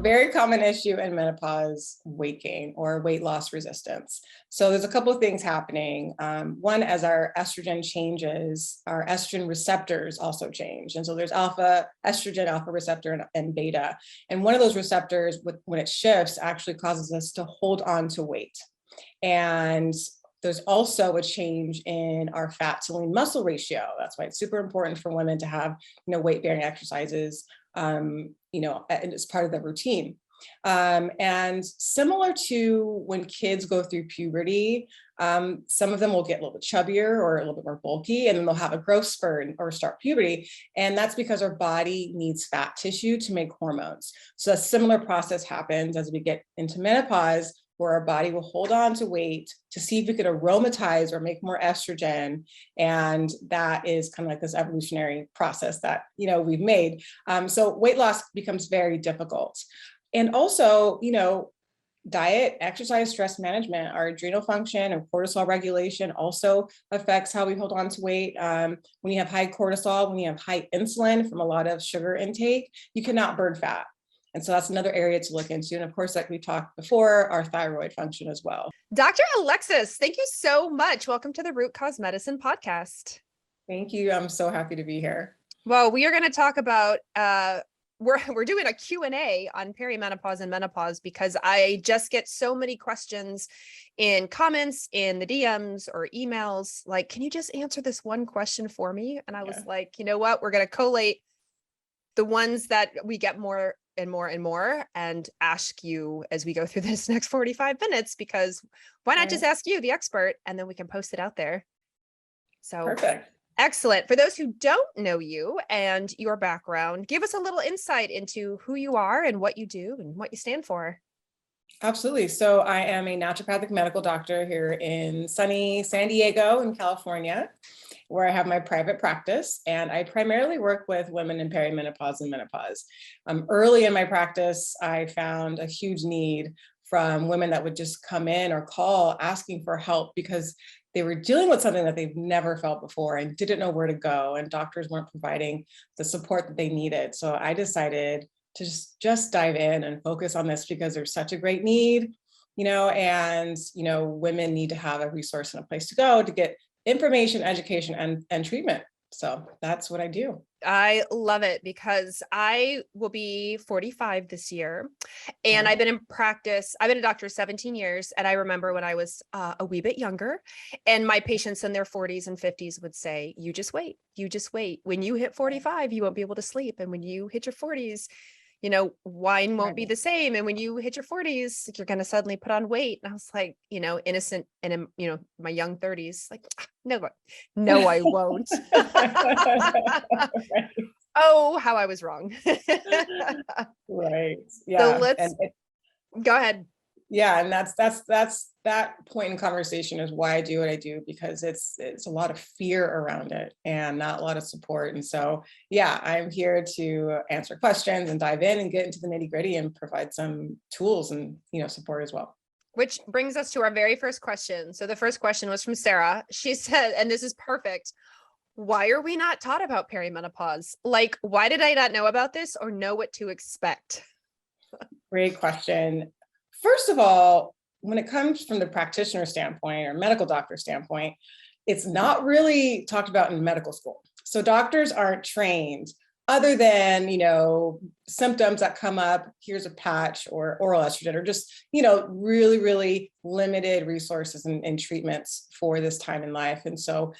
very common issue in menopause, weight gain or weight loss resistance. So there's a couple of things happening. One, as our estrogen changes, our estrogen receptors also change. And so there's alpha estrogen, alpha receptor, and beta. And one of those receptors, when it shifts, actually causes us to hold on to weight. And there's also a change in our fat to lean muscle ratio. That's why it's super important for women to have, weight bearing exercises, as part of the routine. And similar to when kids go through puberty, some of them will get a little bit chubbier or a little bit more bulky, and then they'll have a growth spurt or start puberty. And that's because our body needs fat tissue to make hormones. So a similar process happens as we get into menopause, where our body will hold on to weight to see if we could aromatize or make more estrogen. And that is kind of like this evolutionary process that, we've made. So weight loss becomes very difficult. And also, diet, exercise, stress management, our adrenal function and cortisol regulation also affects how we hold on to weight. When you have high cortisol, when you have high insulin from a lot of sugar intake, you cannot burn fat. And so that's another area to look into. And of course, like we talked before, our thyroid function as well. Dr. Alexis, thank you so much. Welcome to the Root Cause Medicine podcast. Thank you. I'm so happy to be here. Well, we are going to talk about, we're doing a Q&A on perimenopause and menopause, because I just get so many questions in comments, in the DMs or emails, like, can you just answer this one question for me? And I was like, you know what, we're going to collate the ones that we get more and more and more and ask you as we go through this next 45 minutes, because why not just ask you, the expert, and then we can post it out there. So perfect. Excellent. For those who don't know you and your background, give us a little insight into who you are and what you do and what you stand for. Absolutely. So I am a naturopathic medical doctor here in sunny San Diego in California, where I have my private practice, and I primarily work with women in perimenopause and menopause. Early in my practice, I found a huge need from women that would just come in or call asking for help because they were dealing with something that they've never felt before and didn't know where to go, and doctors weren't providing the support that they needed. So I decided to just dive in and focus on this because there's such a great need, and women need to have a resource and a place to go to get information, education, and treatment. So that's what I do. I love it because I will be 45 this year, and I've been in practice. I've been a doctor 17 years. And I remember when I was a wee bit younger, and my patients in their 40s and 50s would say, you just wait. When you hit 45, you won't be able to sleep. And when you hit your 40s, wine won't be the same. And when you hit your 40s, you're going to suddenly put on weight. And I was like, innocent. And my young 30s, like, no, I won't. Right. Oh, how I was wrong. Right. Yeah. So go ahead. Yeah. And that's that point in conversation is why I do what I do, because it's a lot of fear around it and not a lot of support. And so, yeah, I'm here to answer questions and dive in and get into the nitty gritty and provide some tools and, support as well. Which brings us to our very first question. So the first question was from Sarah. She said, and this is perfect, why are we not taught about perimenopause? Like, why did I not know about this or know what to expect? Great question. First of all, when it comes from the practitioner standpoint or medical doctor standpoint, it's not really talked about in medical school. So doctors aren't trained other than, symptoms that come up, here's a patch or oral estrogen, or just, really, really limited resources and treatments for this time in life. And so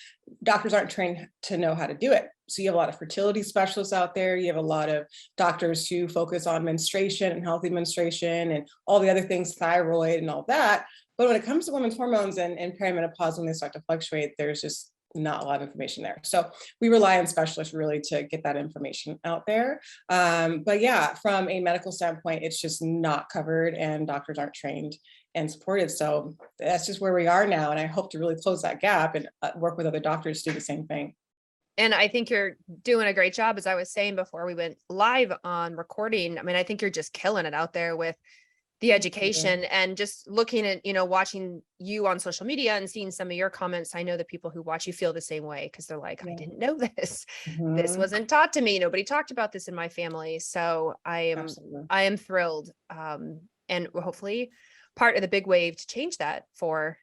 doctors aren't trained to know how to do it. So you have a lot of fertility specialists out there. You have a lot of doctors who focus on menstruation and healthy menstruation and all the other things, thyroid and all that. But when it comes to women's hormones and perimenopause, when they start to fluctuate, there's just not a lot of information there. So we rely on specialists really to get that information out there. But yeah, from a medical standpoint, it's just not covered and doctors aren't trained and supported. So that's just where we are now. And I hope to really close that gap and work with other doctors to do the same thing. And I think you're doing a great job. As I was saying before we went live on recording, I mean, I think you're just killing it out there with the education and just looking at, watching you on social media and seeing some of your comments. I know the people who watch you feel the same way because they're like, I didn't know this. This Mhm. wasn't taught to me. Nobody talked about this in my family. So Absolutely. I am thrilled. And hopefully part of the big wave to change that for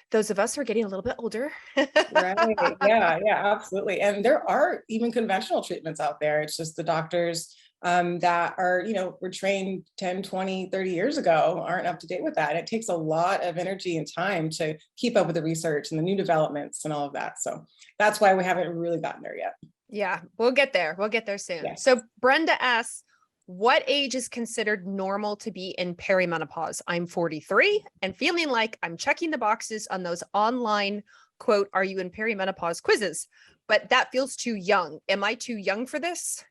those of us who are getting a little bit older. Right. Yeah, yeah, absolutely. And there are even conventional treatments out there. It's just the doctors that are, were trained 10, 20, 30 years ago aren't up to date with that. And it takes a lot of energy and time to keep up with the research and the new developments and all of that. So that's why we haven't really gotten there yet. Yeah, we'll get there. We'll get there soon. Yes. So Brenda asks, what age is considered normal to be in perimenopause? I'm 43 and feeling like I'm checking the boxes on those online, quote, are you in perimenopause quizzes, but that feels too young. Am I too young for this?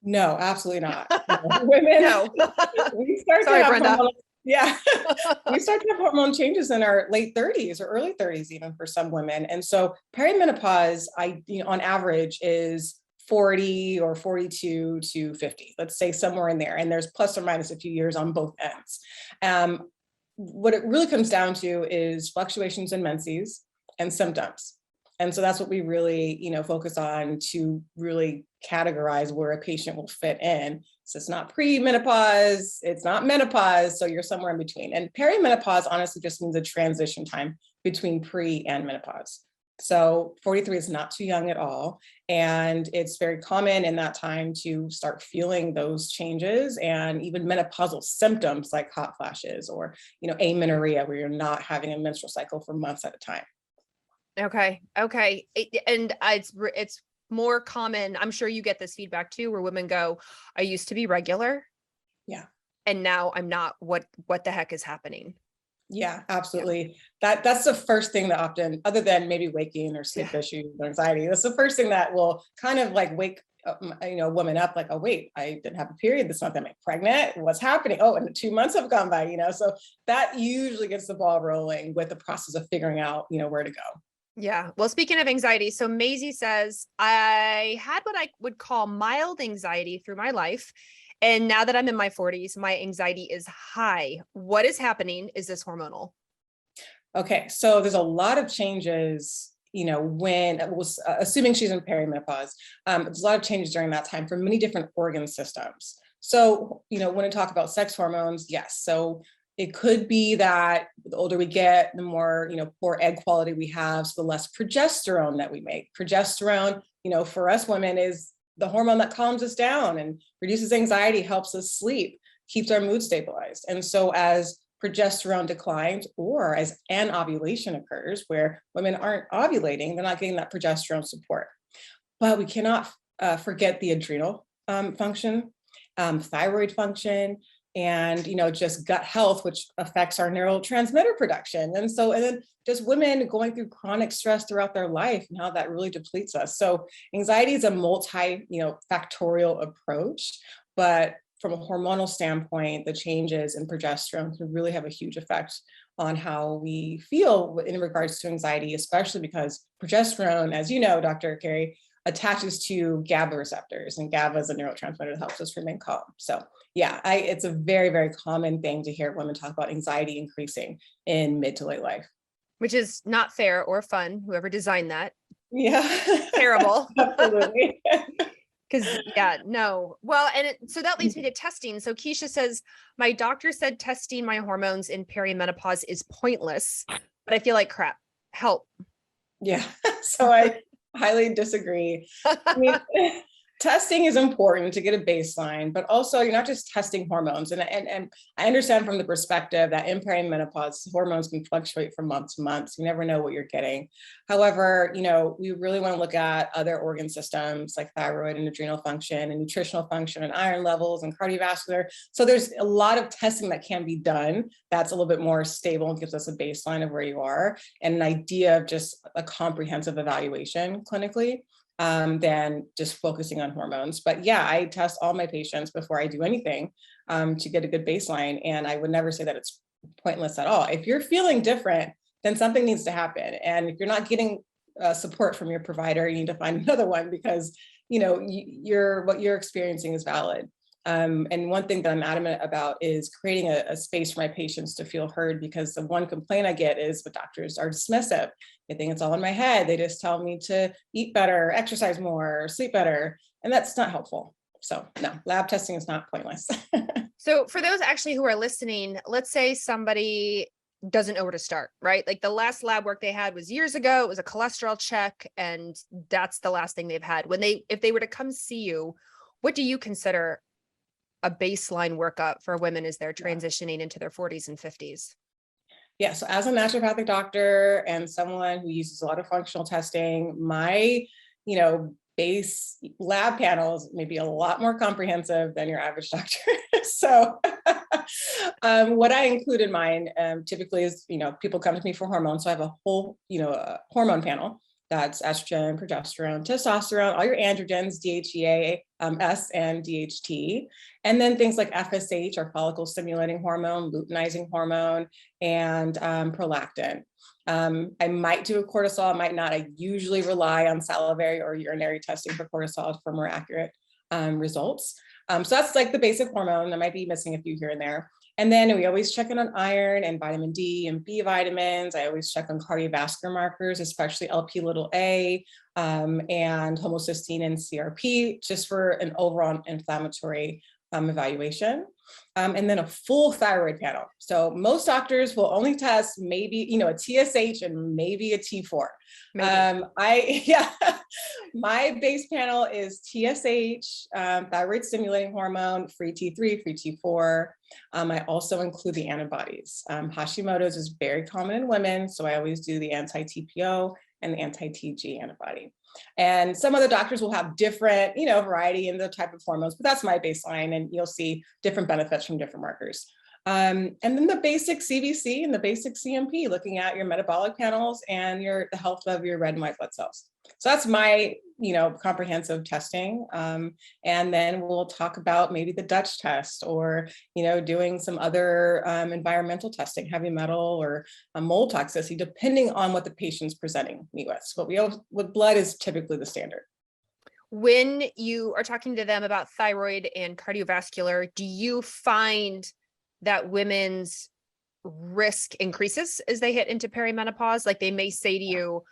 No, absolutely not. Women, No. we start Sorry, to have Brenda. we start to have hormone changes in our late 30s or early 30s, even for some women. And so perimenopause, on average is 40 or 42 to 50, let's say somewhere in there. And there's plus or minus a few years on both ends. What it really comes down to is fluctuations in menses and symptoms. And so that's what we really, focus on to really categorize where a patient will fit in. So it's not pre-menopause, it's not menopause, so you're somewhere in between. And perimenopause honestly just means a transition time between pre and menopause. So 43 is not too young at all. And it's very common in that time to start feeling those changes and even menopausal symptoms like hot flashes or, amenorrhea, where you're not having a menstrual cycle for months at a time. Okay. And it's more common. I'm sure you get this feedback too, where women go, I used to be regular. Yeah. And now I'm not. What the heck is happening? Yeah, absolutely. That's the first thing that often, other than maybe waking or sleep issues or anxiety, that's the first thing that will kind of like wake a woman up like, oh, wait, I didn't have a period this month. Am I pregnant? What's happening? Oh, and 2 months have gone by, so that usually gets the ball rolling with the process of figuring out, where to go. Yeah. Well, speaking of anxiety, so Maisie says, I had what I would call mild anxiety through my life. And now that I'm in my 40s, my anxiety is high. What is happening? Is this hormonal? Okay. So there's a lot of changes, when assuming she's in perimenopause, there's a lot of changes during that time for many different organ systems. So, when we talk about sex hormones, yes. So it could be that the older we get, the more, poor egg quality we have, so the less progesterone that we make. Progesterone, for us women is the hormone that calms us down and reduces anxiety, helps us sleep, keeps our mood stabilized. And so as progesterone declines or as anovulation occurs, where women aren't ovulating, they're not getting that progesterone support. But we cannot forget the adrenal function, thyroid function, and just gut health, which affects our neurotransmitter production. And then just women going through chronic stress throughout their life and how that really depletes us. So anxiety is a factorial approach, but from a hormonal standpoint, the changes in progesterone can really have a huge effect on how we feel in regards to anxiety, especially because progesterone, as you know, Dr. Carey, attaches to GABA receptors, and GABA is a neurotransmitter that helps us remain calm. So yeah, it's a very, very common thing to hear women talk about anxiety increasing in mid to late life. Which is not fair or fun, whoever designed that. Yeah. Terrible. Absolutely. Because no. Well, so that leads me to testing. So Keisha says, my doctor said testing my hormones in perimenopause is pointless, but I feel like crap. Help. Yeah. So I highly disagree. I mean, testing is important to get a baseline, but also you're not just testing hormones. And I understand from the perspective that in perimenopause, hormones can fluctuate from month to month. So you never know what you're getting. However, we really want to look at other organ systems like thyroid and adrenal function and nutritional function and iron levels and cardiovascular. So there's a lot of testing that can be done that's a little bit more stable and gives us a baseline of where you are and an idea of just a comprehensive evaluation clinically. Than just focusing on hormones. But yeah, I test all my patients before I do anything to get a good baseline. And I would never say that it's pointless at all. If you're feeling different, then something needs to happen. And if you're not getting support from your provider, you need to find another one because, what you're experiencing is valid. And one thing that I'm adamant about is creating a space for my patients to feel heard, because the one complaint I get is the doctors are dismissive. They think it's all in my head. They just tell me to eat better, exercise more, sleep better, and that's not helpful. So no, lab testing is not pointless. So for those actually who are listening, let's say somebody doesn't know where to start, right? Like the last lab work they had was years ago. It was a cholesterol check, and that's the last thing they've had. If they were to come see you, what do you consider a baseline workup for women as they're transitioning into their 40s and 50s? Yeah, so as a naturopathic doctor and someone who uses a lot of functional testing, my, base lab panels may be a lot more comprehensive than your average doctor. So what I include in mine typically is, people come to me for hormones. So I have a whole, a hormone panel. That's estrogen, progesterone, testosterone, all your androgens, DHEA, S, and DHT. And then things like FSH, or follicle stimulating hormone, luteinizing hormone, and prolactin. I might do a cortisol, I might not. I usually rely on salivary or urinary testing for cortisol for more accurate results. So that's like the basic hormone. I might be missing a few here and there. And then we always check in on iron and vitamin D and B vitamins. I always check on cardiovascular markers, especially Lp(a) and homocysteine and CRP, just for an overall inflammatory evaluation. And then a full thyroid panel. So most doctors will only test maybe, a TSH and maybe a T4. My base panel is TSH, thyroid stimulating hormone, free T3, free T4. I also include the antibodies. Hashimoto's is very common in women, so I always do the anti-TPO and the anti-TG antibody. And some other doctors will have different, variety in the type of hormones, but that's my baseline, and you'll see different benefits from different markers. And then the basic CBC and the basic CMP, looking at your metabolic panels and the health of your red and white blood cells. So that's my, comprehensive testing. And then we'll talk about maybe the Dutch test, or, doing some other environmental testing, heavy metal or mold toxicity, depending on what the patient's presenting me with. So with blood is typically the standard. When you are talking to them about thyroid and cardiovascular, do you find that women's risk increases as they hit into perimenopause? Like they may say to you,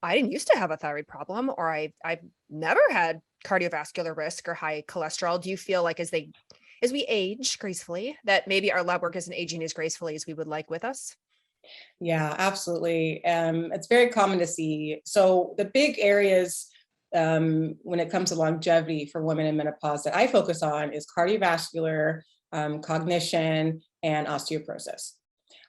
I didn't used to have a thyroid problem, or I've never had cardiovascular risk or high cholesterol. Do you feel like as we age gracefully, that maybe our lab work isn't aging as gracefully as we would like with us? Yeah, absolutely. It's very common to see. So the big areas when it comes to longevity for women in menopause that I focus on is cardiovascular, cognition, and osteoporosis.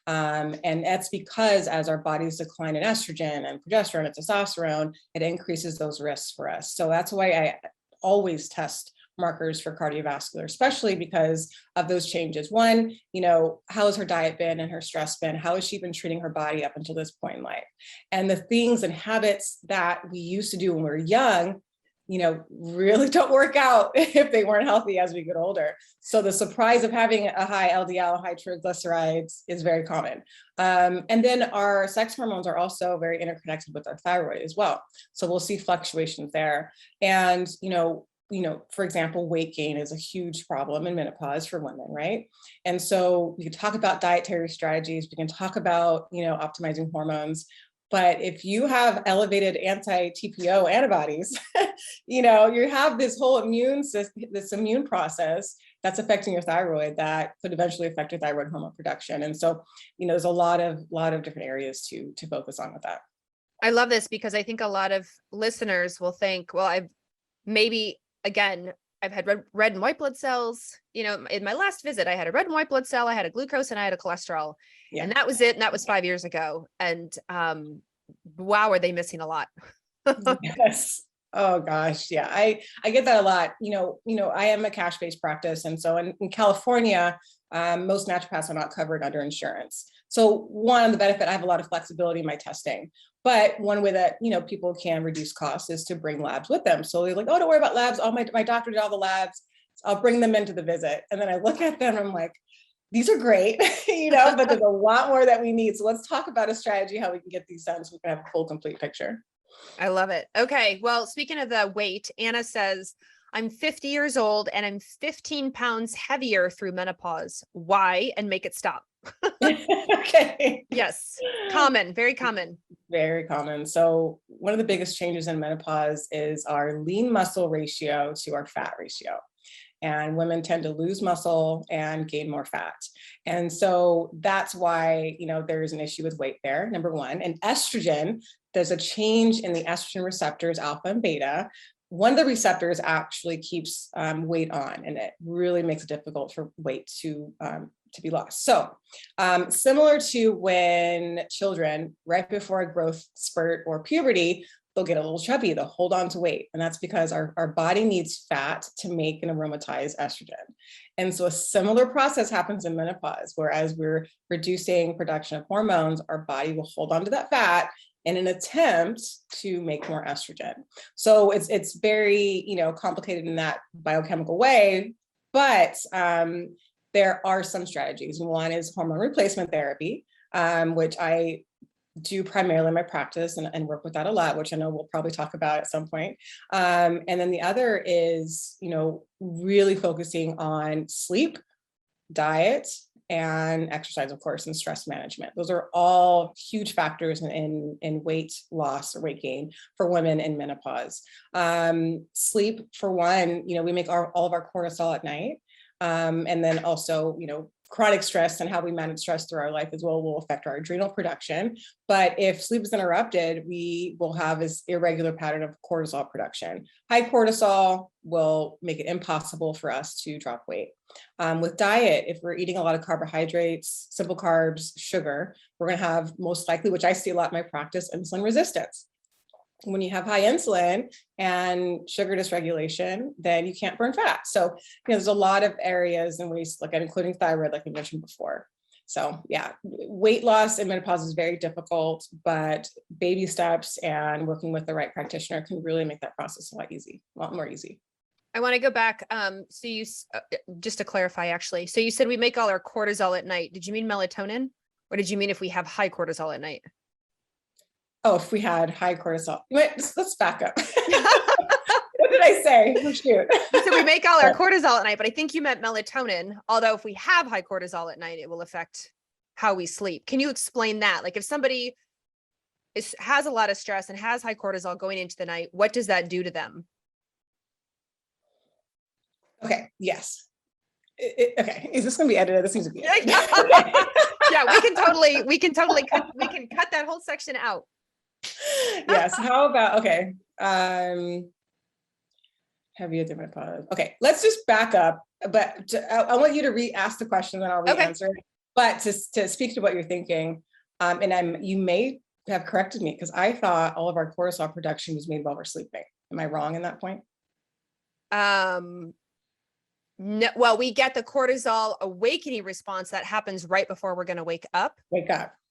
And that's because as our bodies decline in estrogen and progesterone and testosterone, it increases those risks for us. So that's why I always test markers for cardiovascular, especially because of those changes. One, how has her diet been and her stress been? How has she been treating her body up until this point in life? And the things and habits that we used to do when we were young, really don't work out if they weren't healthy as we get older. So the surprise of having a high LDL, high triglycerides is very common. And then our sex hormones are also very interconnected with our thyroid as well. So we'll see fluctuations there. And, for example, weight gain is a huge problem in menopause for women, right? And so we can talk about dietary strategies, we can talk about, optimizing hormones. But if you have elevated anti-TPO antibodies, you have this whole immune system, this immune process that's affecting your thyroid that could eventually affect your thyroid hormone production. And so, there's a lot of different areas to focus on with that. I love this because I think a lot of listeners will think, well, I've had red and white blood cells. In my last visit, I had a red and white blood cell, I had a glucose, and I had a cholesterol. Yeah. And that was it. And that was 5 years ago. And wow, are they missing a lot? Yes. Oh gosh. Yeah. I get that a lot. I am a cash-based practice. And so in California, most naturopaths are not covered under insurance. So one, the benefit, I have a lot of flexibility in my testing. But one way that, people can reduce costs is to bring labs with them. So they're like, oh, don't worry about labs. My doctor did all the labs. I'll bring them into the visit. And then I look at them and I'm like, these are great, but there's a lot more that we need. So let's talk about a strategy, how we can get these done so we can have a full, complete picture. I love it. Okay. Well, speaking of the weight, Anna says, I'm 50 years old and I'm 15 pounds heavier through menopause. Why? And make it stop. Okay. Yes. Common, very common. Very common. So one of the biggest changes in menopause is our lean muscle ratio to our fat ratio. And women tend to lose muscle and gain more fat. And so that's why, there's an issue with weight there, number one. And estrogen, there's a change in the estrogen receptors, alpha and beta. One of the receptors actually keeps weight on, and it really makes it difficult for weight to be lost. So similar to when children, right before a growth spurt or puberty, they'll get a little chubby, they'll hold on to weight. And that's because our body needs fat to make and aromatize estrogen. And so a similar process happens in menopause, whereas we're reducing production of hormones, our body will hold on to that fat in an attempt to make more estrogen. So it's very, complicated in that biochemical way, but there are some strategies. One is hormone replacement therapy, which I do primarily in my practice and work with that a lot, which I know we'll probably talk about at some point. And then the other is, really focusing on sleep, diet, and exercise, of course, and stress management. Those are all huge factors in weight loss or weight gain for women in menopause. Sleep, for one, we make all of our cortisol at night. And then also, chronic stress and how we manage stress through our life as well will affect our adrenal production. But if sleep is interrupted, we will have this irregular pattern of cortisol production. High cortisol will make it impossible for us to drop weight. With diet, if we're eating a lot of carbohydrates, simple carbs, sugar, we're going to have most likely, which I see a lot in my practice, insulin resistance. When you have high insulin and sugar dysregulation, then you can't burn fat. So, there's a lot of areas and ways to look at, including thyroid, like we mentioned before. So yeah, weight loss in menopause is very difficult, but baby steps and working with the right practitioner can really make that process a lot more easy. I want to go back. So you, just to clarify, actually, so you said we make all our cortisol at night. Did you mean melatonin, or did you mean if we have high cortisol at night? Oh, if we had high cortisol. Wait, let's back up. What did I say? Oh, shoot. So we make all our cortisol at night, but I think you meant melatonin. Although if we have high cortisol at night, it will affect how we sleep. Can you explain that? Like if somebody has a lot of stress and has high cortisol going into the night, what does that do to them? Okay. Yes. Okay. Is this going to be edited? This needs to be edited. Yeah, we can cut that whole section out. Yes. How about, okay. Heavy at different pause. Okay. Let's just back up, but I want you to re-ask the question and I'll re-answer it. But to speak to what you're thinking, and you may have corrected me because I thought all of our cortisol production was made while we're sleeping. Am I wrong in that point? No, well, we get the cortisol awakening response that happens right before we're going to wake up. Right.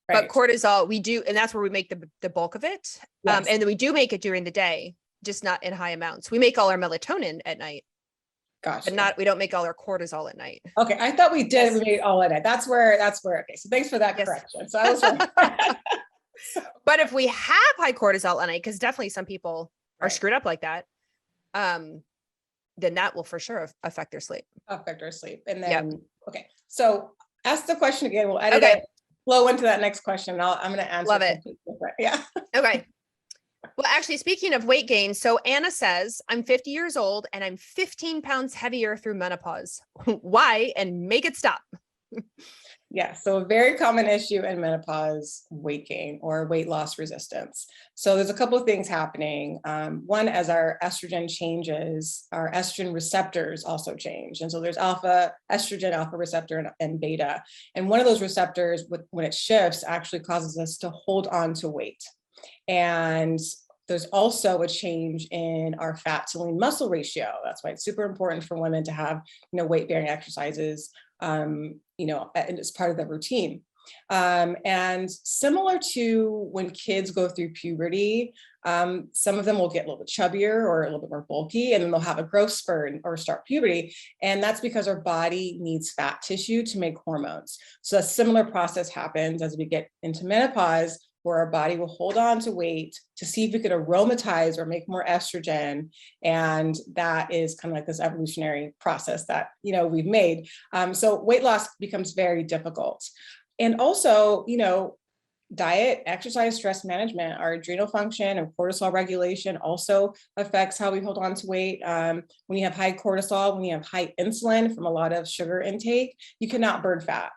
But cortisol, we do, and that's where we make the bulk of it. Yes. And then we do make it during the day, just not in high amounts. We make all our melatonin at night. Gotcha. But we don't make all our cortisol at night. Okay. I thought we did. Yes. We made all at night. That's where, okay. So thanks for that correction. So I was wrong. But if we have high cortisol at night, because definitely some people are screwed up like that, then that will for sure affect their sleep. And then, okay. So ask the question again. We'll edit it, flow into that next question. I'm going to answer. Love it. Yeah. Okay. Well, actually, speaking of weight gain, so Anna says, I'm 50 years old and I'm 15 pounds heavier through menopause. Why? And make it stop. Yeah, so a very common issue in menopause, weight gain or weight loss resistance. So there's a couple of things happening. One, as our estrogen changes, our estrogen receptors also change. And so there's estrogen, alpha receptor, and beta. And one of those receptors, when it shifts, actually causes us to hold on to weight. And there's also a change in our fat to lean muscle ratio. That's why it's super important for women to have, weight-bearing exercises, and it's part of the routine. And similar to when kids go through puberty, some of them will get a little bit chubbier or a little bit more bulky, and then they'll have a growth spurt or start puberty. And that's because our body needs fat tissue to make hormones. So a similar process happens as we get into menopause. where our body will hold on to weight to see if we could aromatize or make more estrogen. And that is kind of like this evolutionary process that, we've made. So weight loss becomes very difficult. And also, diet, exercise, stress management, our adrenal function and cortisol regulation also affects how we hold on to weight. When you have high cortisol, when you have high insulin from a lot of sugar intake, you cannot burn fat.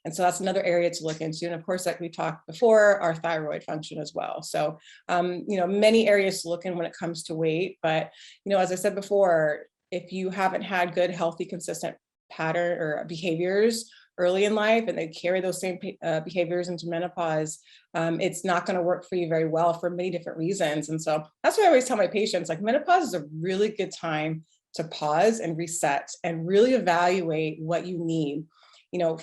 And so that's another area to look into. And of course, like we talked before, our thyroid function as well. So, many areas to look in when it comes to weight. But, as I said before, if you haven't had good, healthy, consistent pattern or behaviors early in life, and they carry those same behaviors into menopause, it's not going to work for you very well for many different reasons. And so that's why I always tell my patients, like, menopause is a really good time to pause and reset and really evaluate what you need.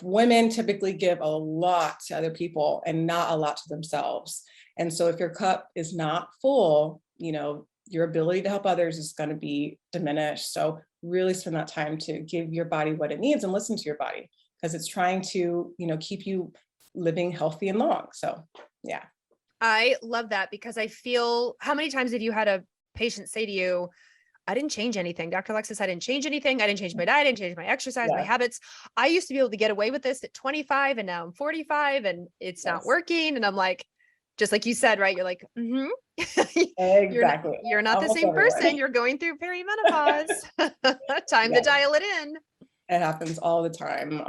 Women typically give a lot to other people and not a lot to themselves. And so if your cup is not full, your ability to help others is going to be diminished. So really spend that time to give your body what it needs and listen to your body, because it's trying to, keep you living healthy and long. So, yeah. I love that, because I feel, how many times have you had a patient say to you, I didn't change anything, Dr. Alexis, I didn't change anything. I didn't change my diet, I didn't change my exercise, my habits. I used to be able to get away with this at 25 and now I'm 45 and it's not working. And I'm like, just like you said, right? You're like, Exactly. You're not the same person. You're going through perimenopause. Time to dial it in. It happens all the time.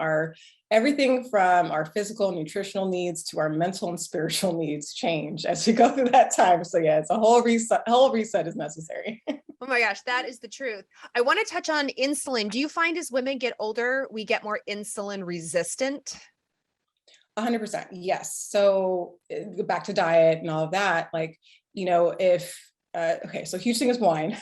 Everything from our physical and nutritional needs to our mental and spiritual needs change as we go through that time. So yeah, it's a whole reset is necessary. Oh my gosh, that is the truth. I want to touch on insulin. Do you find as women get older, we get more insulin resistant? 100%. Yes. So go back to diet and all of that. Like, so huge thing is wine.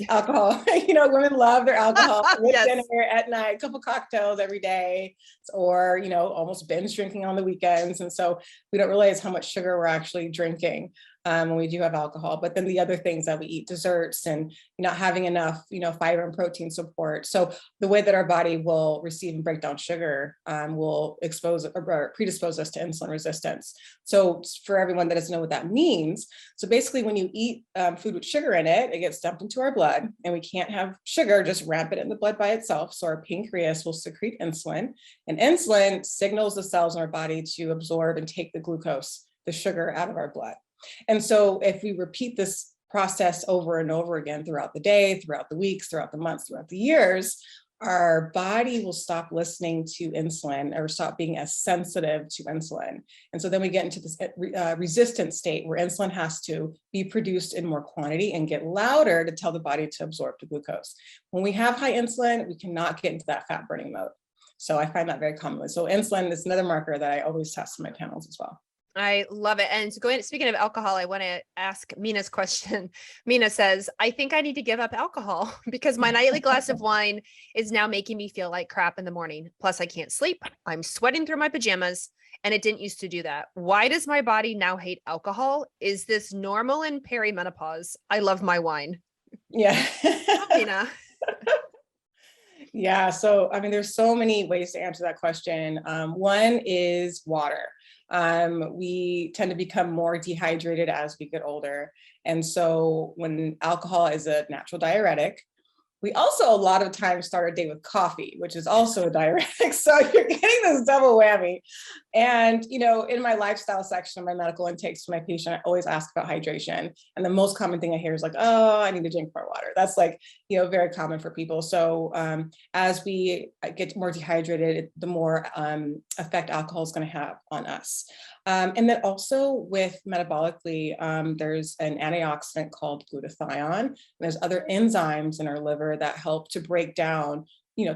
Alcohol, women love their alcohol with dinner at night, a couple cocktails every day, or, almost binge drinking on the weekends. And so we don't realize how much sugar we're actually drinking when we do have alcohol. But then the other things that we eat, desserts, and not having enough, fiber and protein support. So the way that our body will receive and break down sugar will expose or predispose us to insulin resistance. So for everyone that doesn't know what that means, so basically when you eat food with sugar in it, it gets dumped into our blood, and we can't have sugar just rampant in the blood by itself. So our pancreas will secrete insulin, and insulin signals the cells in our body to absorb and take the glucose, the sugar, out of our blood. And so if we repeat this process over and over again throughout the day, throughout the weeks, throughout the months, throughout the years, our body will stop listening to insulin or stop being as sensitive to insulin. And so then we get into this resistant state where insulin has to be produced in more quantity and get louder to tell the body to absorb the glucose. When we have high insulin, we cannot get into that fat burning mode. So I find that very commonly. So insulin is another marker that I always test in my panels as well. I love it. And speaking of alcohol, I want to ask Mina's question. Mina says, I think I need to give up alcohol because my nightly glass of wine is now making me feel like crap in the morning. Plus I can't sleep. I'm sweating through my pajamas, and it didn't used to do that. Why does my body now hate alcohol? Is this normal in perimenopause? I love my wine. Yeah. Mina. Yeah. So, there's so many ways to answer that question. One is water. We tend to become more dehydrated as we get older. And so when alcohol is a natural diuretic, we also a lot of times start our day with coffee, which is also a diuretic. So you're getting this double whammy. And, in my lifestyle section of my medical intakes to my patient, I always ask about hydration. And the most common thing I hear is like, oh, I need to drink more water. That's very common for people. So as we get more dehydrated, the more effect alcohol is going to have on us. And then also with metabolically, there's an antioxidant called glutathione. And there's other enzymes in our liver that help to break down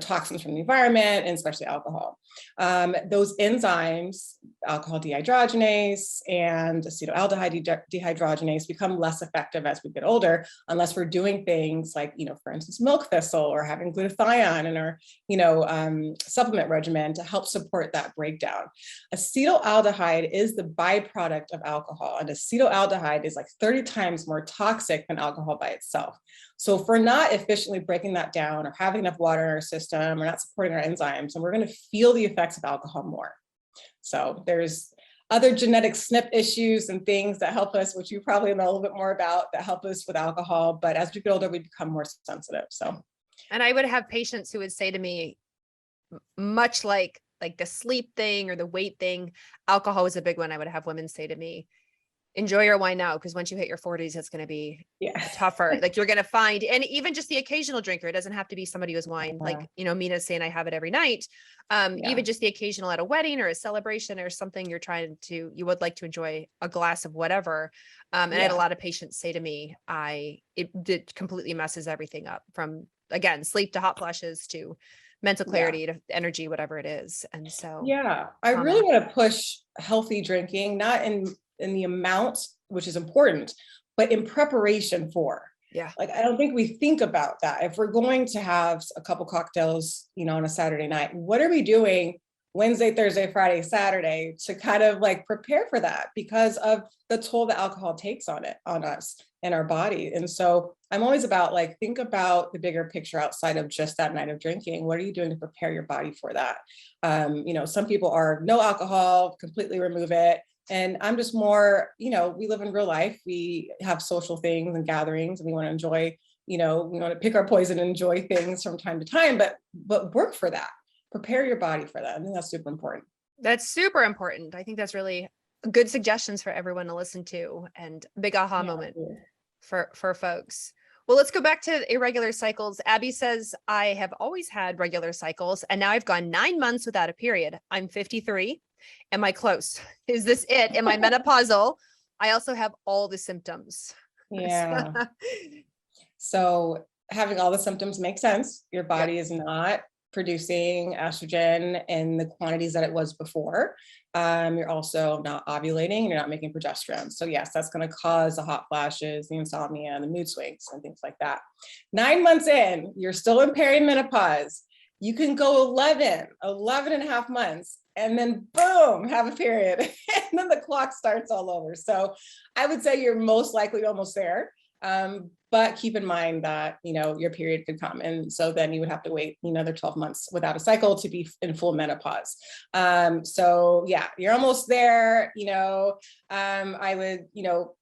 toxins from the environment, and especially alcohol. Those enzymes, alcohol dehydrogenase and acetaldehyde dehydrogenase, become less effective as we get older, unless we're doing things like, for instance, milk thistle, or having glutathione in our, supplement regimen to help support that breakdown. Acetaldehyde is the byproduct of alcohol, and acetaldehyde is like 30 times more toxic than alcohol by itself. So if we're not efficiently breaking that down or having enough water in our system, we're not supporting our enzymes, and we're going to feel the effects of alcohol more. So there's other genetic SNP issues and things that help us, which you probably know a little bit more about, that help us with alcohol. But as we get older, we become more sensitive. So, and I would have patients who would say to me, much like the sleep thing or the weight thing, alcohol was a big one. I would have women say to me, enjoy your wine now, because once you hit your 40s, it's going to be tougher. Like you're going to find, and even just the occasional drinker, it doesn't have to be somebody who's wine. Like, you know, Mina's saying I have it every night. Even just the occasional at a wedding or a celebration or something you would like to enjoy a glass of whatever. And I had a lot of patients say to me, it completely messes everything up, from, again, sleep to hot flashes to mental clarity to energy, whatever it is. And so, I really want to push healthy drinking, not in the amount, which is important, but in preparation for. Like, I don't think we think about that. If we're going to have a couple cocktails, you know, on a Saturday night, what are we doing Wednesday, Thursday, Friday, Saturday to kind of like prepare for that, because of the toll that alcohol takes on us and our body. And so I'm always about like, think about the bigger picture outside of just that night of drinking. What are you doing to prepare your body for that? You know, some people are no alcohol, completely remove it. And I'm just more, you know, we live in real life. We have social things and gatherings, and we want to enjoy, you know, we want to pick our poison and enjoy things from time to time, but work for that. Prepare your body for that. I think that's super important. That's super important. I think that's really good suggestions for everyone to listen to, and big aha moment for folks. Well, let's go back to irregular cycles. Abby says, I have always had regular cycles, and now I've gone 9 months without a period. I'm 53. Am I close? Is this it? Am I menopausal? I also have all the symptoms. So having all the symptoms makes sense. Your body is not producing estrogen in the quantities that it was before. You're also not ovulating, and you're not making progesterone. So yes, that's going to cause the hot flashes, the insomnia, the mood swings, and things like that. 9 months in, you're still in perimenopause. You can go 11 and a half months, and then boom, have a period. And then the clock starts all over. So I would say you're most likely almost there. But keep in mind that, you know, your period could come. And so then you would have to wait another 12 months without a cycle to be in full menopause. So yeah, you're almost there. You know, I would, you know,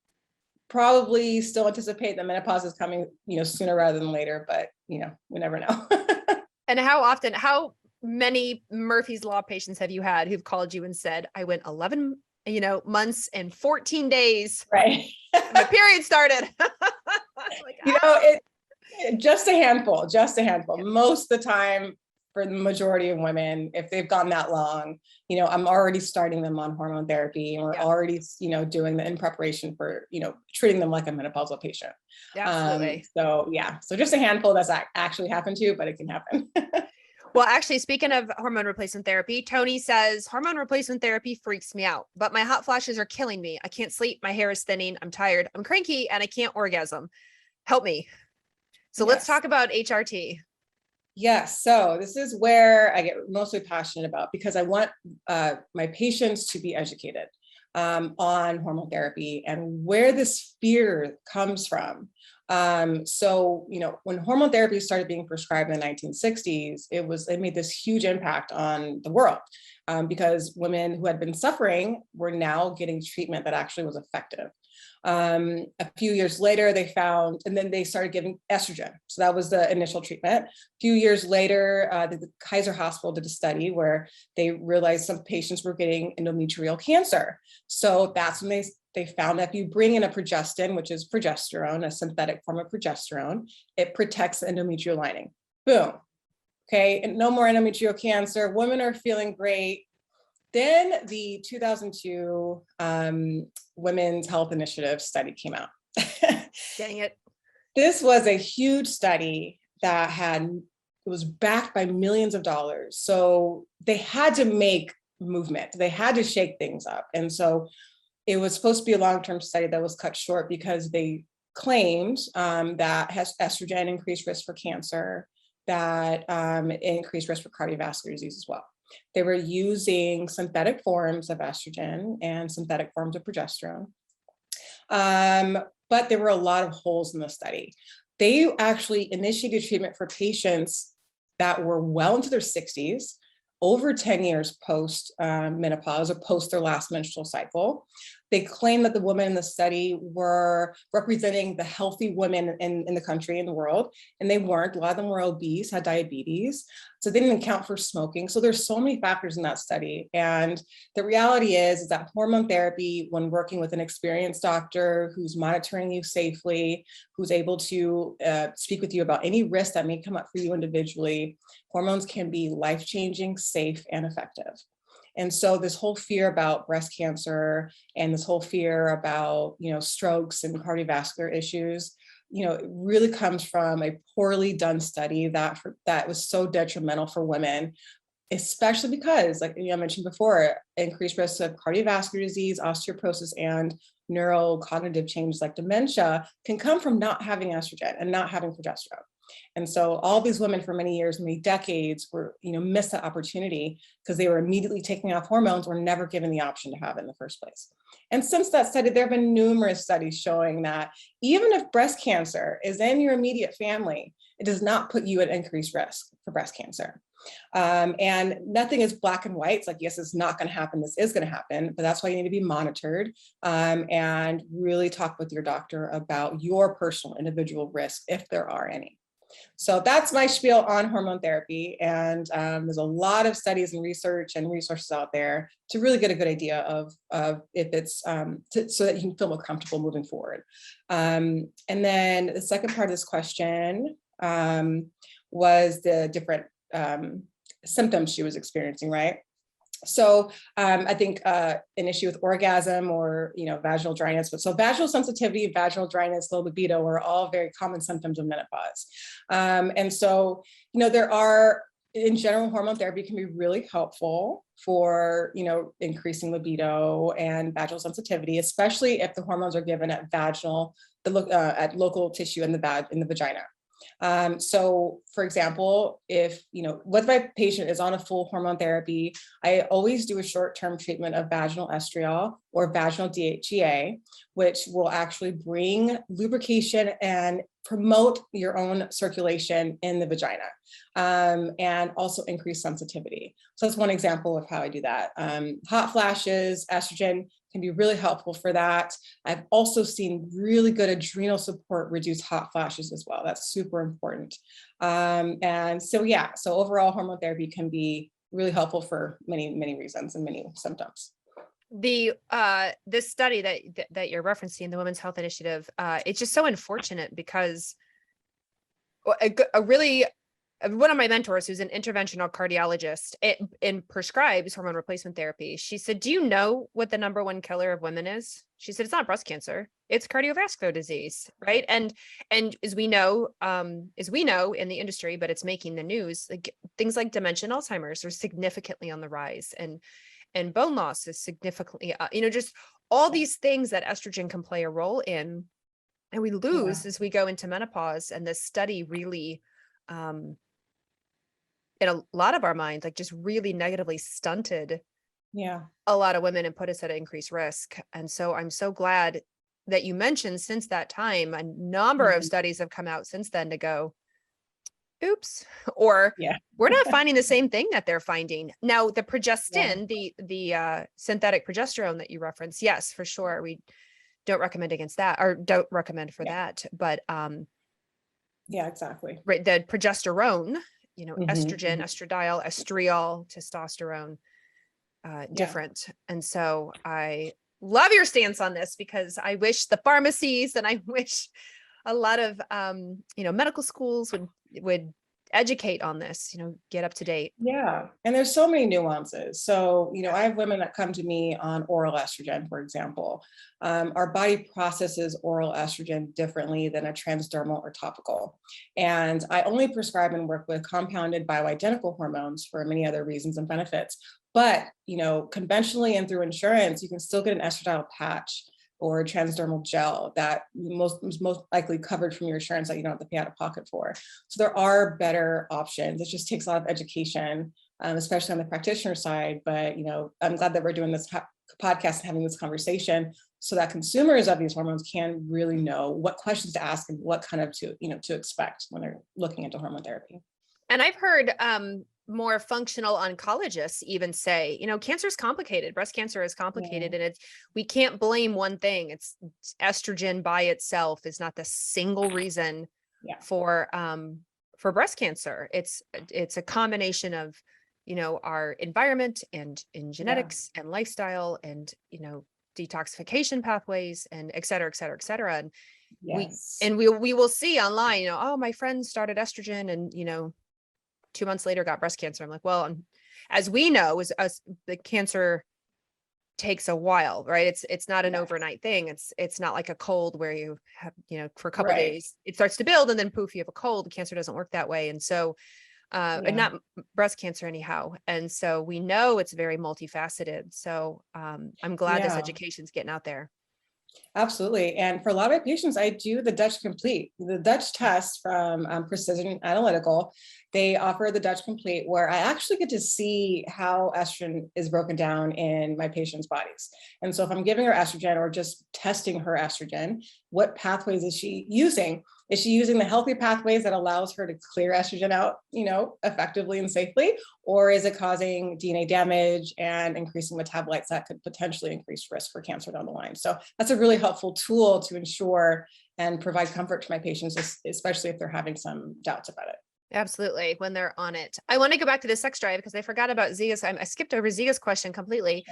probably still anticipate that menopause is coming, you know, sooner rather than later, but, you know, we never know. And how many Murphy's Law patients have you had who've called you and said, I went 11, you know, months and 14 days. Right. My period started. Like, you know, just a handful. Most of the time, for the majority of women, if they've gone that long, you know, I'm already starting them on hormone therapy, and we're already, you know, doing in preparation for, you know, treating them like a menopausal patient. Absolutely. So just a handful that's actually happened to, but it can happen. Well, actually, speaking of hormone replacement therapy, Tony says, hormone replacement therapy freaks me out, but my hot flashes are killing me. I can't sleep. My hair is thinning. I'm tired. I'm cranky, and I can't orgasm. Help me. So let's talk about HRT. Yes. So this is where I get mostly passionate about, because I want my patients to be educated on hormone therapy and where this fear comes from. So, you know, when hormone therapy started being prescribed in the 1960s, it made this huge impact on the world, because women who had been suffering were now getting treatment that actually was effective. A few years later, they found, and then they started giving estrogen. So that was the initial treatment. A few years later, the Kaiser Hospital did a study where they realized some patients were getting endometrial cancer. So that's when they found that if you bring in a progestin, which is progesterone, a synthetic form of progesterone, it protects the endometrial lining. Boom. Okay, and no more endometrial cancer. Women are feeling great. Then the 2002 Women's Health Initiative study came out. Dang it. This was a huge study that it was backed by millions of dollars. So they had to make movement. They had to shake things up. And so it was supposed to be a long-term study that was cut short because they claimed that estrogen increased risk for cancer, that increased risk for cardiovascular disease as well. They were using synthetic forms of estrogen and synthetic forms of progesterone. But there were a lot of holes in the study. They actually initiated treatment for patients that were well into their 60s, over 10 years post menopause or post their last menstrual cycle. They claim that the women in the study were representing the healthy women in the country, in the world, and they weren't. A lot of them were obese, had diabetes, so they didn't account for smoking. So there's so many factors in that study. And the reality is that hormone therapy, when working with an experienced doctor who's monitoring you safely, who's able to speak with you about any risk that may come up for you individually, hormones can be life-changing, safe, and effective. And so this whole fear about breast cancer and this whole fear about, strokes and cardiovascular issues, it really comes from a poorly done study that was so detrimental for women, especially because, like I mentioned before, increased risk of cardiovascular disease, osteoporosis, and neurocognitive changes like dementia can come from not having estrogen and not having progesterone. And so all these women for many years, many decades were, missed that opportunity because they were immediately taking off hormones or never given the option to have it in the first place. And since that study, there have been numerous studies showing that even if breast cancer is in your immediate family, it does not put you at increased risk for breast cancer. And nothing is black and white. It's like, yes, it's not going to happen. This is going to happen, but that's why you need to be monitored and really talk with your doctor about your personal individual risk, if there are any. So that's my spiel on hormone therapy. And there's a lot of studies and research and resources out there to really get a good idea of if it's so that you can feel more comfortable moving forward. And then the second part of this question was the different symptoms she was experiencing, right? So I think an issue with orgasm or, vaginal dryness, but so vaginal sensitivity, vaginal dryness, low libido are all very common symptoms of menopause. And so, there are, in general, hormone therapy can be really helpful for, increasing libido and vaginal sensitivity, especially if the hormones are given at at local tissue in the vagina. So for example, if, what my patient is on a full hormone therapy, I always do a short-term treatment of vaginal estriol or vaginal DHEA, which will actually bring lubrication and promote your own circulation in the vagina, and also increase sensitivity. So that's one example of how I do that. Hot flashes, estrogen can be really helpful for that. I've also seen really good adrenal support reduce hot flashes as well. That's super important. And so, so overall hormone therapy can be really helpful for many, many reasons and many symptoms. This study that you're referencing, the Women's Health Initiative, it's just so unfortunate because one of my mentors, who's an interventional cardiologist and prescribes hormone replacement therapy, she said, "Do you know what the number one killer of women is?" She said, "It's not breast cancer, it's cardiovascular disease," right? And as we know in the industry, but it's making the news, like things like dementia and Alzheimer's are significantly on the rise, and bone loss is significantly, just all these things that estrogen can play a role in, and we lose as we go into menopause. And this study really, in a lot of our minds, like just really negatively stunted a lot of women and put us at increased risk. And so I'm so glad that you mentioned, since that time, a number of studies have come out since then to go, oops, or we're not finding the same thing that they're finding. Now, the progestin, the synthetic progesterone that you referenced, yes, for sure. We don't recommend against that, or don't recommend for that. But exactly. Right. The progesterone, estrogen, estradiol, estriol, testosterone, different. And so I love your stance on this, because I wish the pharmacies and I wish a lot of, medical schools would educate on this, get up to date. Yeah. And there's so many nuances. So, I have women that come to me on oral estrogen, for example. Our body processes oral estrogen differently than a transdermal or topical. And I only prescribe and work with compounded bioidentical hormones for many other reasons and benefits. But, conventionally and through insurance, you can still get an estradiol patch or a transdermal gel that is most likely covered from your insurance that you don't have to pay out of pocket for. So there are better options. It just takes a lot of education, especially on the practitioner side. But, I'm glad that we're doing this podcast and having this conversation so that consumers of these hormones can really know what questions to ask and what kind of to expect when they're looking into hormone therapy. And I've heard more functional oncologists even say, cancer is complicated. Breast cancer is complicated, and we can't blame one thing. It's estrogen by itself is not the single reason for breast cancer. It's a combination of, our environment and in genetics and lifestyle and, detoxification pathways and et cetera, et cetera, et cetera. And we will see online, oh, my friend started estrogen and, 2 months later got breast cancer. I'm like, well, as we know, the cancer takes a while, right? It's not an overnight thing. It's not like a cold where you have, for a couple of days, it starts to build and then poof, you have a cold. Cancer doesn't work that way. And so, not breast cancer anyhow. And so we know it's very multifaceted. So, I'm glad this education's getting out there. Absolutely. And for a lot of my patients, I do the Dutch Complete, the Dutch test from Precision Analytical. They offer the Dutch Complete, where I actually get to see how estrogen is broken down in my patients' bodies. And so if I'm giving her estrogen or just testing her estrogen, what pathways is she using? Is she using the healthy pathways that allows her to clear estrogen out, effectively and safely? Or is it causing DNA damage and increasing metabolites that could potentially increase risk for cancer down the line? So that's a really helpful tool to ensure and provide comfort to my patients, especially if they're having some doubts about it. Absolutely. When they're on it. I want to go back to the sex drive because I forgot about Zia's. I skipped over Zia's question completely.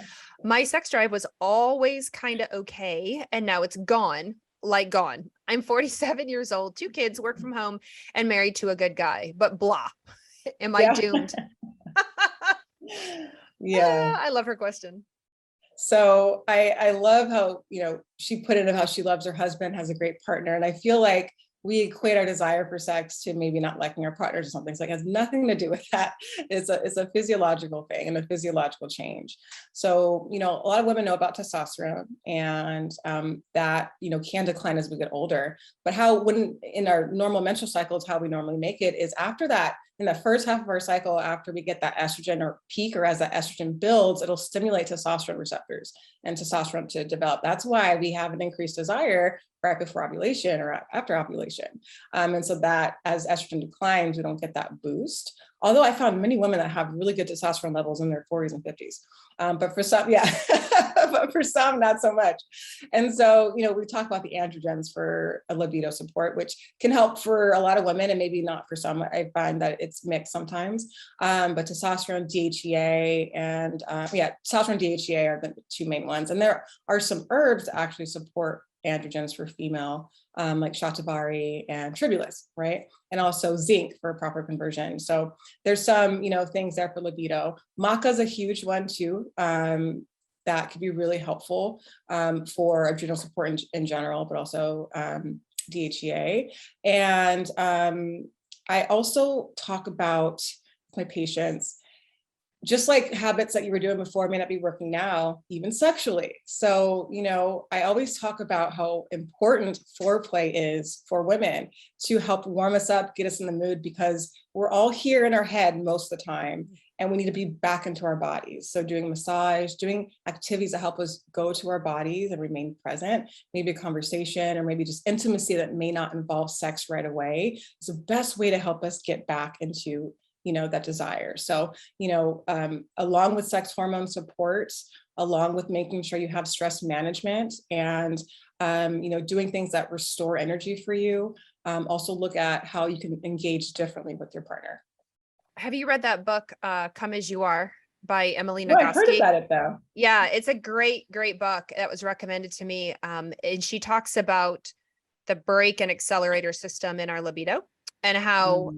My sex drive was always kind of okay. And now it's gone. I'm 47 years old, 2 kids, work from home, and married to a good guy, but blah. Am I doomed? I love her question. So I love how, she put in how she loves her husband, has a great partner. And I feel like we equate our desire for sex to maybe not liking our partners or something. So it has nothing to do with that. It's a physiological thing and a physiological change. So, a lot of women know about testosterone and that, can decline as we get older. But when in our normal menstrual cycles, how we normally make it is after that, in the first half of our cycle, after we get that estrogen or peak, or as that estrogen builds, it'll stimulate testosterone receptors and testosterone to develop. That's why we have an increased desire right before ovulation or after ovulation. And so that as estrogen declines, we don't get that boost. Although I found many women that have really good testosterone levels in their 40s and 50s. But for some, but for some, not so much. And so, we talk about the androgens for a libido support, which can help for a lot of women and maybe not for some. I find that it's mixed sometimes. But testosterone, DHEA, and testosterone, DHEA are the 2 main ones. And there are some herbs that actually support androgens for female, like shatavari and tribulus, right? And also zinc for proper conversion. So there's some, things there for libido. Maca is a huge one too. That could be really helpful for adrenal support in general, but also DHEA. And I also talk about my patients, just like habits that you were doing before may not be working now, even sexually. So, I always talk about how important foreplay is for women to help warm us up, get us in the mood, because we're all here in our head most of the time, and we need to be back into our bodies. So doing massage, doing activities that help us go to our bodies and remain present, maybe a conversation or maybe just intimacy that may not involve sex right away, is the best way to help us get back into that desire. So, along with sex hormone support, along with making sure you have stress management and, doing things that restore energy for you, also look at how you can engage differently with your partner. Have you read that book, Come As You Are by Emily Nagoski? No, I've heard about it though. Yeah, it's a great book that was recommended to me. And she talks about the brake and accelerator system in our libido. And how,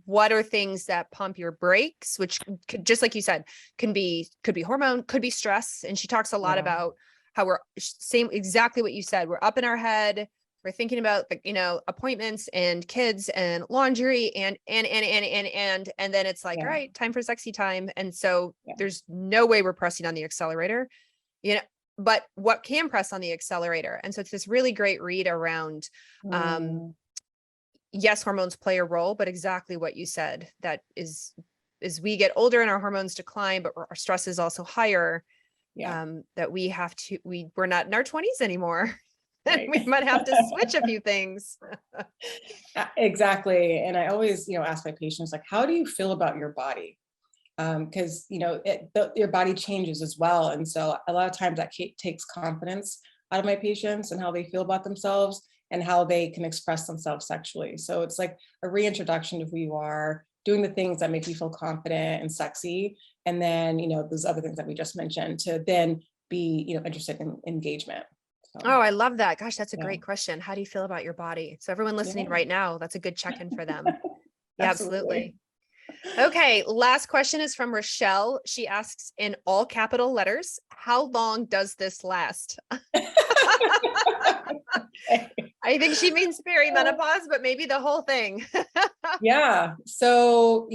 what are things that pump your brakes, which could, just like you said, could be hormone, could be stress. And she talks a lot about how we're exactly what you said. We're up in our head. We're thinking about, appointments and kids and laundry and then it's like, all right, time for sexy time. And so there's no way we're pressing on the accelerator, but what can press on the accelerator? And so it's this really great read around, yes, hormones play a role, but exactly what you said, that is we get older and our hormones decline, but our stress is also higher, that we're not in our 20s anymore. Right. We might have to switch a few things. Exactly. And I always, ask my patients, like, how do you feel about your body? Because, your body changes as well. And so a lot of times that takes confidence out of my patients and how they feel about themselves and how they can express themselves sexually. So it's like a reintroduction to who you are, doing the things that make you feel confident and sexy. And then, those other things that we just mentioned to then be, interested in engagement. So, Oh, I love that. Gosh, that's a yeah. great question. How do you feel about your body? So everyone listening Yeah, right now, that's a good check-in for them. Yeah, absolutely. absolutely. Okay, last question is from Rochelle. She asks in all capital letters, how long does this last? I think she means perimenopause, but maybe the whole thing. Yeah. So,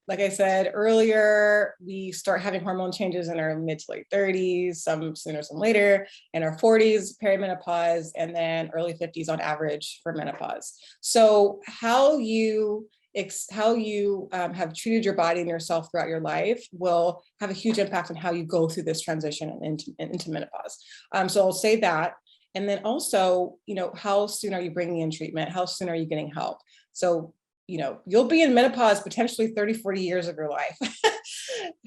like I said earlier, we start having hormone changes in our mid to late 30s, some sooner, some later, in our 40s, perimenopause, and then early 50s on average for menopause. So how you have treated your body and yourself throughout your life will have a huge impact on how you go through this transition into menopause. So I'll say that. And then also, how soon are you bringing in treatment? How soon are you getting help? So, you'll be in menopause potentially 30, 40 years of your life.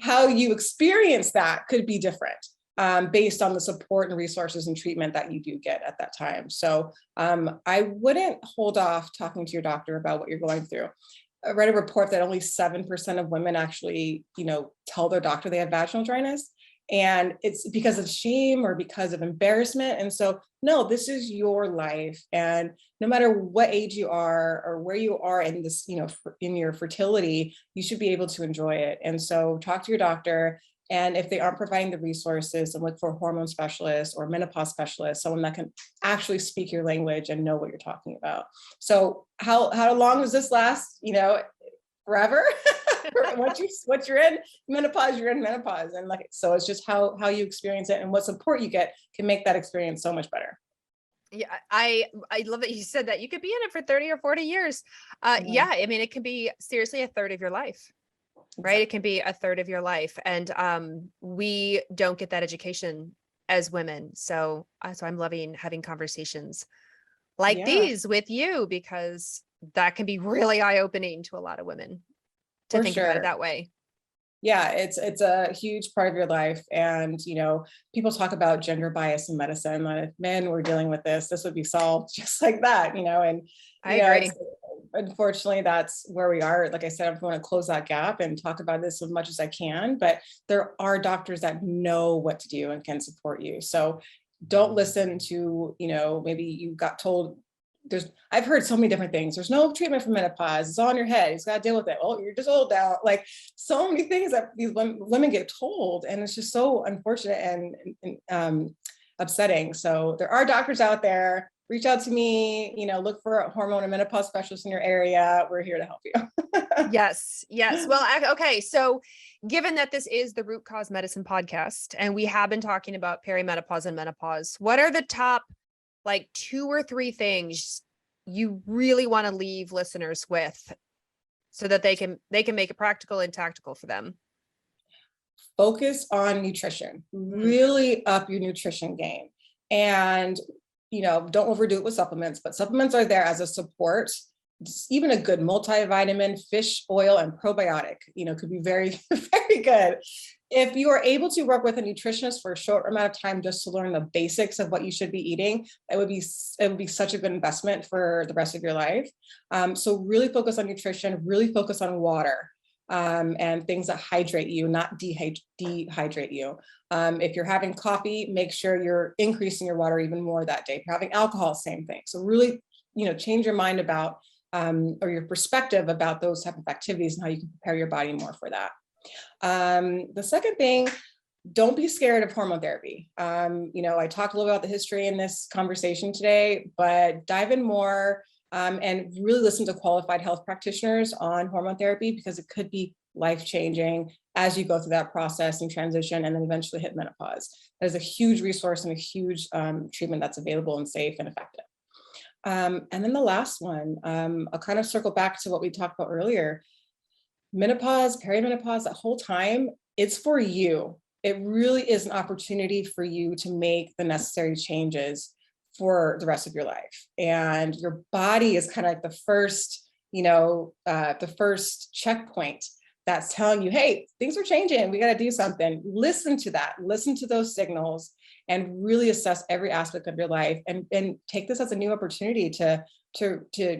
How you experience that could be different based on the support and resources and treatment that you do get at that time. So I wouldn't hold off talking to your doctor about what you're going through. I read a report that only 7% of women actually, tell their doctor they have vaginal dryness. And it's because of shame or because of embarrassment. And so, no, this is your life. And no matter what age you are or where you are in this, in your fertility, you should be able to enjoy it. And so talk to your doctor. And if they aren't providing the resources, then look for a hormone specialist or menopause specialist, someone that can actually speak your language and know what you're talking about. So how long does this last? Forever. Once you're in menopause, you're in menopause. And so it's just how you experience it and what support you get can make that experience so much better. Yeah, I love that you said that. You could be in it for 30 or 40 years. Yeah, I mean, it can be seriously a third of your life, right? Exactly. It can be a third of your life. And we don't get that education as women. So I'm loving having conversations like Yeah, these with you, because that can be really eye-opening to a lot of women to for think about it sure. that way. Yeah, it's a huge part of your life. And, people talk about gender bias in medicine. That if men were dealing with this would be solved just like that, and, I agree. it's unfortunately, that's where we are. Like I said, I want to close that gap and talk about this as much as I can, but there are doctors that know what to do and can support you. So don't listen to, maybe you got told I've heard so many different things. There's no treatment for menopause. It's all in your head. You've got to deal with it. Oh, you're just old now. Like so many things that these women get told. And it's just so unfortunate and upsetting. So there are doctors out there. Reach out to me, look for a hormone and menopause specialist in your area. We're here to help you. Yes. Yes. Well, okay. So given that this is the Root Cause Medicine podcast, and we have been talking about perimenopause and menopause, what are the top 2 or 3 things you really want to leave listeners with so that they can make it practical and tactical for them? Focus on nutrition, really up your nutrition game. And, don't overdo it with supplements, but supplements are there as a support. Even a good multivitamin, fish oil, and probiotic, could be very, very good. If you are able to work with a nutritionist for a short amount of time just to learn the basics of what you should be eating, it would be such a good investment for the rest of your life. So really focus on nutrition, really focus on water. And things that hydrate you, not dehydrate you. If you're having coffee, make sure you're increasing your water even more that day. If you're having alcohol, same thing. So really, change your mind about or your perspective about those type of activities and how you can prepare your body more for that. The second thing, don't be scared of hormone therapy. I talked a little about the history in this conversation today, but dive in more. And really listen to qualified health practitioners on hormone therapy, because it could be life-changing as you go through that process and transition and then eventually hit menopause. There's a huge resource and a huge treatment that's available and safe and effective. And then the last one, I'll kind of circle back to what we talked about earlier. Menopause, perimenopause, that whole time, it's for you. It really is an opportunity for you to make the necessary changes for the rest of your life. And your body is kind of like the first, the first checkpoint that's telling you, hey, things are changing. We got to do something. Listen to that. Listen to those signals and really assess every aspect of your life, and take this as a new opportunity to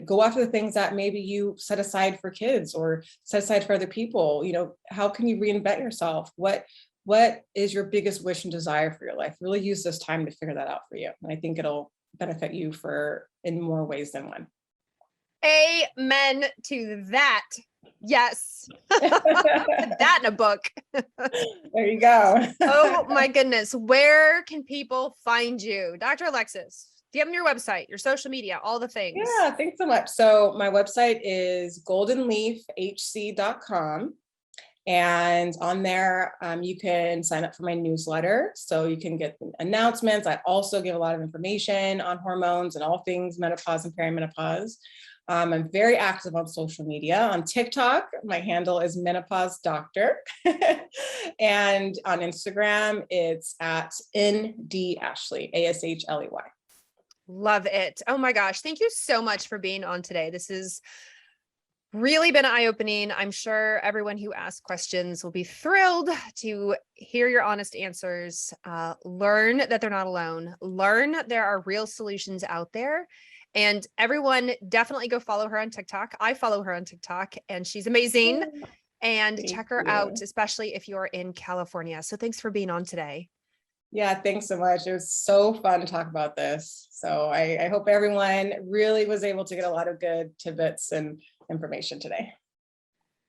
go after the things that maybe you set aside for kids or set aside for other people. How can you reinvent yourself? What is your biggest wish and desire for your life? Really use this time to figure that out for you. And I think it'll benefit you in more ways than one. Amen to that. Yes. That in a book. There you go. Oh my goodness. Where can people find you? Dr. Alexis, do you have your website, your social media, all the things? Yeah, thanks so much. So my website is goldenleafhc.com. And on there, you can sign up for my newsletter, so you can get announcements. I also give a lot of information on hormones and all things menopause and perimenopause. I'm very active on social media. On TikTok, my handle is menopause doctor. And on Instagram, it's at ND Ashley, ASHLEY. Love it. Oh my gosh. Thank you so much for being on today. This has really been eye-opening. I'm sure everyone who asked questions will be thrilled to hear your honest answers, learn that they're not alone, learn there are real solutions out there. And everyone definitely go follow her on TikTok. I follow her on TikTok and she's amazing. And check her out, especially if you're in California. So thanks for being on today. Yeah, thanks so much. It was so fun to talk about this. So I hope everyone really was able to get a lot of good tidbits and information today.